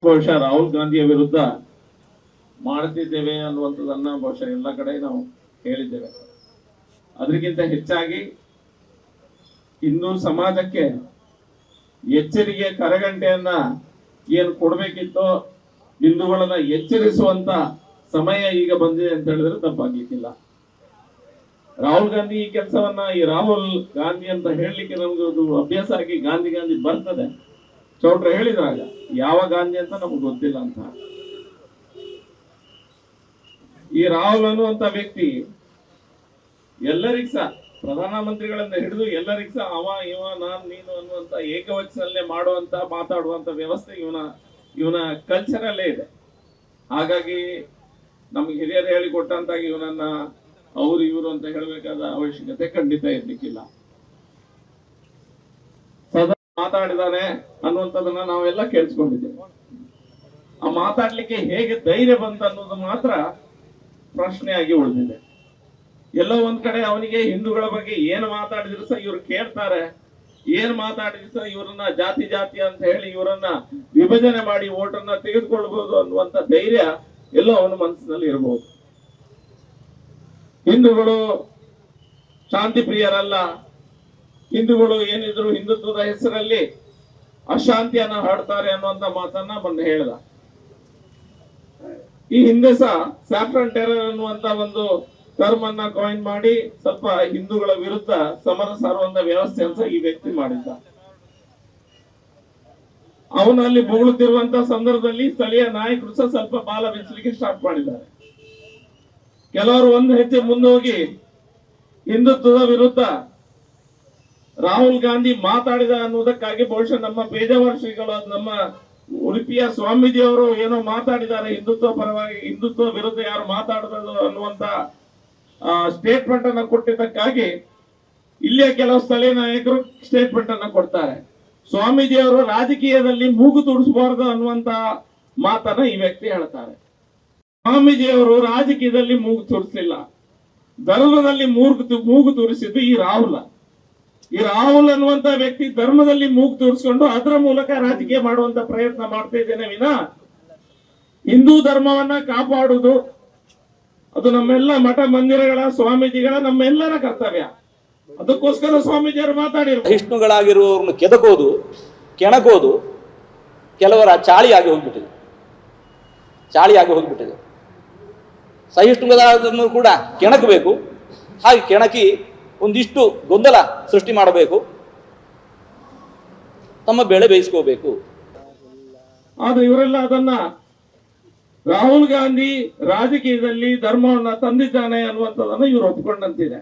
ಬಹುಶಃ ರಾಹುಲ್ ಗಾಂಧಿಯ ವಿರುದ್ಧ ಮಾಡುತ್ತಿದ್ದೇವೆ ಅನ್ನುವಂಥದ್ದನ್ನ ಬಹುಶಃ ಎಲ್ಲ ಕಡೆ ನಾವು ಹೇಳಿದ್ದೇವೆ. ಅದಕ್ಕಿಂತ ಹೆಚ್ಚಾಗಿ ಹಿಂದೂ ಸಮಾಜಕ್ಕೆ ಎಚ್ಚರಿಕೆ ಕರೆಗಂಟೆಯನ್ನ ಏನು ಕೊಡಬೇಕಿತ್ತೋ ಹಿಂದೂಗಳನ್ನ ಎಚ್ಚರಿಸುವಂತ ಸಮಯ ಈಗ ಬಂದಿದೆ ಅಂತ ಹೇಳಿದ್ರೆ ತಪ್ಪಾಗಿಕ್ಕಿಲ್ಲ. ರಾಹುಲ್ ಗಾಂಧಿ ಈ ಕೆಲಸವನ್ನ ಈ ರಾಹುಲ್ ಗಾಂಧಿ ಅಂತ ಹೇಳಲಿಕ್ಕೆ ನಮ್ಗೆ ಒಂದು ಅಭ್ಯಾಸ ಆಗಿ ಗಾಂಧಿ ಗಾಂಧಿ ಬರ್ತದೆ. ಚೌಟ್ರೆ ಹೇಳಿದ್ರಾಗ ಯಾವ ಗಾಂಧಿ ಅಂತ ನಮ್ಗೆ ಗೊತ್ತಿಲ್ಲ ಅಂತ. ಈ ರಾಹುಲ್ ಅನ್ನುವಂತ ವ್ಯಕ್ತಿ ಎಲ್ಲರಿಗೂ ಸಹ ಪ್ರಧಾನಮಂತ್ರಿಗಳಿಂದ ಹಿಡಿದು ಎಲ್ಲರಿಗೂ ಸಹ ಅವ ಇವ ನಾನ್ ನೀನು ಅನ್ನುವಂತ ಏಕವಚನಲ್ಲೇ ಮಾಡುವಂತ ಮಾತಾಡುವಂತ ವ್ಯವಸ್ಥೆ ಇವನ ಕಲ್ಚರಲ್ಲೇ ಇದೆ. ಹಾಗಾಗಿ ನಮ್ಗೆ ಹಿರಿಯರು ಹೇಳಿಕೊಟ್ಟಂತಾಗಿ ಇವನನ್ನ ಅವರು ಇವರು ಅಂತ ಹೇಳಬೇಕಾದ ಅವಶ್ಯಕತೆ ಖಂಡಿತ ಇರ್ಲಿಕ್ಕಿಲ್ಲ. ಸದಾ ಮಾತಾಡಿದಾನೆ ಅನ್ನುವಂಥದ್ದನ್ನ ನಾವೆಲ್ಲ ಕೇಳಿಸ್ಕೊಂಡಿದ್ದೇವೆ. ಆ ಮಾತಾಡ್ಲಿಕ್ಕೆ ಹೇಗೆ ಧೈರ್ಯ ಬಂತ ಅನ್ನೋದು ಮಾತ್ರ ಪ್ರಶ್ನೆಯಾಗಿ ಉಳಿದಿದೆ. ಎಲ್ಲೋ ಒಂದ್ ಕಡೆ ಅವನಿಗೆ ಹಿಂದೂಗಳ ಬಗ್ಗೆ ಏನು ಮಾತಾಡಿದ್ರು ಸಹ ಇವ್ರು ಕೇಳ್ತಾರೆ, ಏನ್ ಮಾತಾಡಿದ್ರು ಸಹ ಇವ್ರನ್ನ ಜಾತಿ ಜಾತಿ ಅಂತ ಹೇಳಿ ಇವರನ್ನ ವಿಭಜನೆ ಮಾಡಿ ಓಟನ್ನ ತೆಗೆದುಕೊಳ್ಬಹುದು ಅನ್ನುವಂತ ಧೈರ್ಯ ಎಲ್ಲೋ ಅವನ ಮನಸ್ಸಿನಲ್ಲಿ ಇರಬಹುದು. ಹಿಂದೂಗಳು ಶಾಂತಿ ಪ್ರಿಯರಲ್ಲ, ಹಿಂದೂಗಳು ಏನಿದ್ರು ಹಿಂದುತ್ವದ ಹೆಸರಲ್ಲಿ ಅಶಾಂತಿಯನ್ನ ಹಾಡ್ತಾರೆ ಅನ್ನುವಂತ ಮಾತನ್ನ ಮೊನ್ನೆ ಹೇಳ್ದ. ಈ ಹಿಂದೆ ಸಹ ಸ್ಯಾಫ್ರನ್ ಟೆರರ್ ಅನ್ನುವಂತ ಒಂದು ಟರ್ಮ್ ಅನ್ನ ಕಾಯಿನ್ ಮಾಡಿ ಸ್ವಲ್ಪ ಹಿಂದೂಗಳ ವಿರುದ್ಧ ಸಮರ ಸಾರುವಂತ ವ್ಯವಸ್ಥೆಯನ್ನು ಈ ವ್ಯಕ್ತಿ ಮಾಡಿದ್ದ. ಅವನು ಅಲ್ಲಿ ಬೊಗಳುತ್ತಿರುವಂತ ಸಂದರ್ಭದಲ್ಲಿ ಸ್ಥಳೀಯ ನಾಯಕರು ಸಹ ಸ್ವಲ್ಪ ಬಾಲ ಬಿಚ್ಚಲಿಕ್ಕೆ ಸ್ಟಾರ್ಟ್ ಮಾಡಿದ್ದಾರೆ. ಕೆಲವರು ಒಂದು ಹೆಜ್ಜೆ ಮುಂದೆ ಹೋಗಿ ಹಿಂದುತ್ವದ ವಿರುದ್ಧ ರಾಹುಲ್ ಗಾಂಧಿ ಮಾತಾಡಿದ ಅನ್ನುವುದಕ್ಕಾಗಿ ಬಹುಶಃ ನಮ್ಮ ಪೇಜಾವರ ಶ್ರೀಗಳು ನಮ್ಮ ಉಡುಪಿಯ ಸ್ವಾಮೀಜಿಯವರು ಏನೋ ಮಾತಾಡಿದ್ದಾರೆ ಹಿಂದುತ್ವ ಪರವಾಗಿ, ಹಿಂದುತ್ವ ವಿರುದ್ಧ ಯಾರು ಮಾತಾಡೋದು ಅನ್ನುವಂತ ಸ್ಟೇಟ್ಮೆಂಟ್ ಅನ್ನ ಕೊಟ್ಟಿದ್ದಕ್ಕಾಗಿ ಇಲ್ಲಿಯ ಕೆಲವು ಸ್ಥಳೀಯ ನಾಯಕರು ಸ್ಟೇಟ್ಮೆಂಟ್ ಅನ್ನ ಕೊಡ್ತಾರೆ. ಸ್ವಾಮೀಜಿಯವರು ರಾಜಕೀಯದಲ್ಲಿ ಮೂಗು ತೂರಿಸಬಾರದು ಅನ್ನುವಂತ ಮಾತನ್ನ ಈ ವ್ಯಕ್ತಿ ಹೇಳ್ತಾರೆ. ಸ್ವಾಮೀಜಿಯವರು ರಾಜಕೀಯದಲ್ಲಿ ಮೂಗು ತೂರಿಸಲಿಲ್ಲ, ಧರ್ಮದಲ್ಲಿ ಮೂಗು ತೂರಿಸಿದ್ದು ಈ ರಾಹುಲ್. ಈ ರಾಹುಲ್ ಅನ್ನುವಂತ ವ್ಯಕ್ತಿ ಧರ್ಮದಲ್ಲಿ ಮೂಗು ತೂರಿಸಿಕೊಂಡು ಅದರ ಮೂಲಕ ರಾಜಕೀಯ ಮಾಡುವಂತ ಪ್ರಯತ್ನ ಮಾಡ್ತಾ ಇದ್ದೇನೆ ವಿನ ಹಿಂದೂ ಧರ್ಮವನ್ನ ಕಾಪಾಡುವುದು ಅದು ನಮ್ಮೆಲ್ಲ ಮಠ ಮಂದಿರಗಳ ಸ್ವಾಮೀಜಿಗಳ ನಮ್ಮೆಲ್ಲರ ಕರ್ತವ್ಯ. ಅದಕ್ಕೋಸ್ಕರ ಸ್ವಾಮೀಜಿಯವರು ಮಾತಾಡಿರು. ಸಹಿಷ್ಣುಗಳಾಗಿರುವವ್ರನ್ನು ಕೆದಕೋದು, ಕೆಣಕೋದು ಕೆಲವರ ಚಾಳಿಯಾಗಿ ಹೋಗ್ಬಿಟ್ಟಿದೆ. ಸಹಿಷ್ಣುಗಳಾದನ್ನು ಕೂಡ ಕೆಣಕಬೇಕು, ಹಾಗೆ ಕೆಣಕಿ ಒಂದಿಷ್ಟು ಗೊಂದಲ ಸೃಷ್ಟಿ ಮಾಡಬೇಕು, ತಮ್ಮ ಬೆಳೆ ಬೇಯಿಸ್ಕೋಬೇಕು. ಆದ್ರೆ ಇವರೆಲ್ಲ ಅದನ್ನ ರಾಹುಲ್ ಗಾಂಧಿ ರಾಜಕೀಯದಲ್ಲಿ ಧರ್ಮವನ್ನ ತಂದಿದ್ದಾನೆ ಅನ್ನುವಂಥದ್ದನ್ನ ಇವರು ಒಪ್ಕೊಂಡಂತಿದೆ.